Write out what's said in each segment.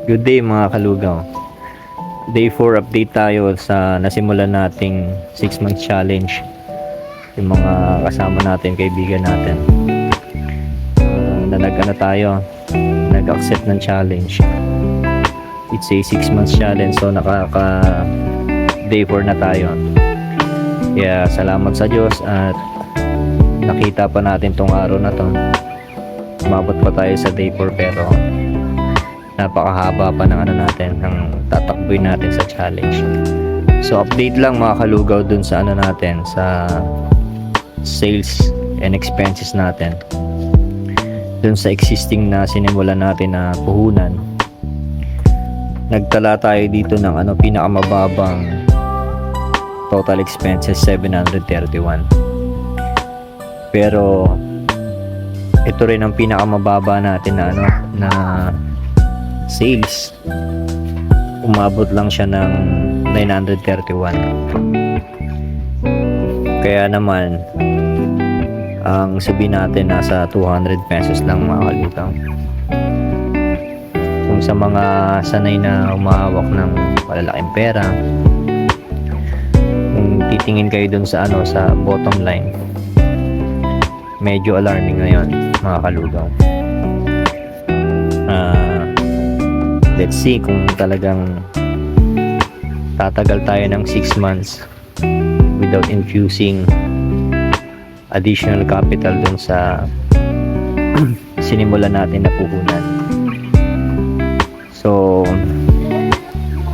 Good day mga kalugaw. Day 4 update tayo sa nasimulan nating 6 month challenge. Yung mga kasama natin, kaibigan natin. Na nag-accept ng challenge. It's a 6 months challenge, so nakaka day 4 na tayo. Kaya salamat sa Diyos at nakita pa natin tong araw na to. Umabot pa tayo sa day 4 pero napakahaba pa ng ng tatakbuhin natin sa challenge. So update lang mga kalugaw dun sa sa sales and expenses natin. Dun sa existing na sinimulan natin na puhunan. Nagtala tayo dito ng pinakamababang total expenses 731. Pero ito rin ang pinakamababa natin na sales. Umabot lang siya ng 931. Kaya naman ang sabihin natin nasa 200 pesos lang mga kalutang. Kung sa mga sanay na umahawak ng malalaking pera, kung titingin kayo dun sa sa bottom line, medyo alarming ngayon mga kalugaw. Let's see kung talagang tatagal tayo ng 6 months without infusing additional capital dun sa sinimulan natin na puhunan. So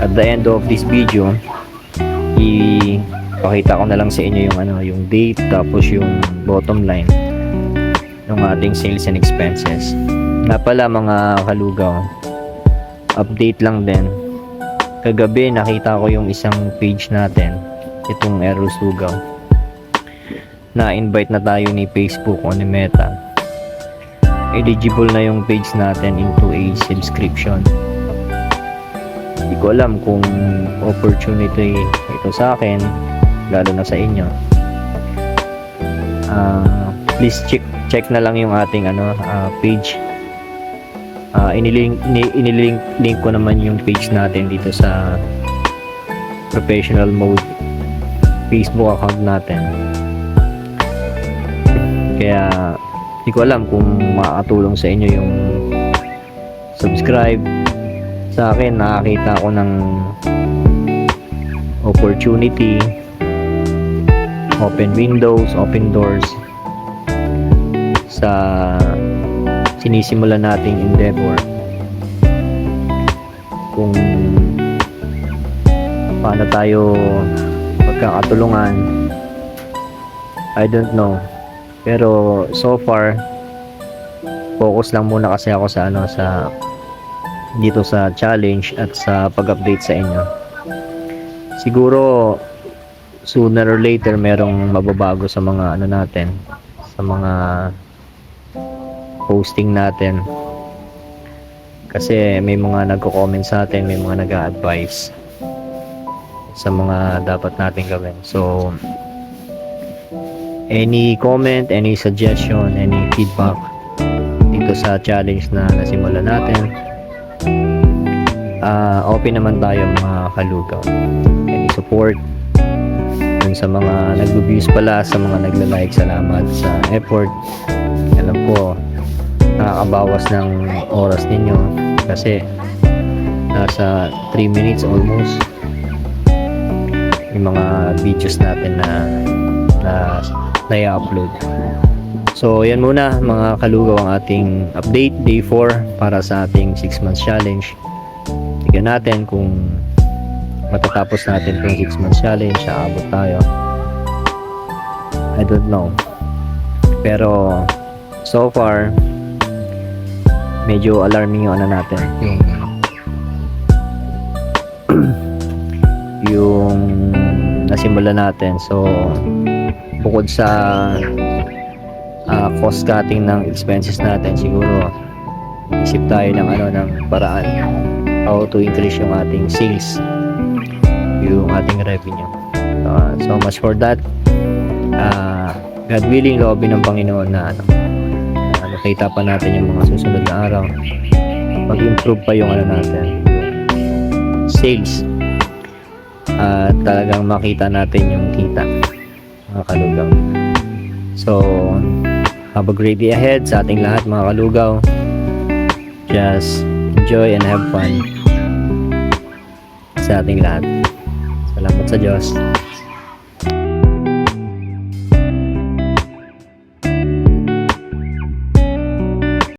at the end of this video, ipakita ko na lang sa inyo yung date tapos yung bottom line ng ating sales and expenses. Nga pala mga kalugaw, update lang din. Kagabi nakita ko yung isang page natin, itong Eros Lugaw. Na-invite na tayo ni Facebook o ni Meta. Eligible na yung page natin into a subscription. Hindi ko alam kung opportunity ito sa akin, lalo na sa inyo. Please check na lang yung ating page. Inilink ko naman yung page natin dito sa professional mode Facebook account natin. Kaya hindi ko alam kung makakatulong sa inyo yung subscribe. Sa akin nakakita ko ng opportunity, open windows, open doors sa sinisimulan nating endeavor. Kung paano tayo magkakatulungan, I don't know. Pero so far focus lang muna kasi ako sa dito sa challenge at sa pag-update sa inyo. Siguro sooner or later merong mababago sa mga natin, sa mga posting natin. Kasi may mga nagko-comment sa atin, may mga nag-a-advise sa mga dapat natin gawin. So any comment, any suggestion, any feedback dito sa challenge na nasimulan natin, open naman tayo mga kalugaw. Any support dun sa mga nag-views pala, sa mga nagla-like, salamat sa effort. Alam ko nakakabawas ng oras ninyo kasi nasa 3 minutes almost yung mga videos natin na i-upload. So yan muna mga kalugaw ang ating update day 4 para sa ating 6 months challenge. Tignan natin kung matatapos natin yung 6 months challenge, aabot tayo. I don't know, pero so far medyo alarming yung natin, yung nasimula natin. So bukod sa cost cutting ng expenses natin, siguro isip tayo ng paraan how to increase yung ating sales, yung ating revenue. So much for that. God willing, loobin ng Panginoon na nakita pa natin yung mga susunod na araw, mag-improve pa yung natin. sales at talagang makita natin yung kita, mga kalugaw. So have a great day ahead sa ating lahat, mga kalugaw. Just enjoy and have fun sa ating lahat. Salamat sa Diyos.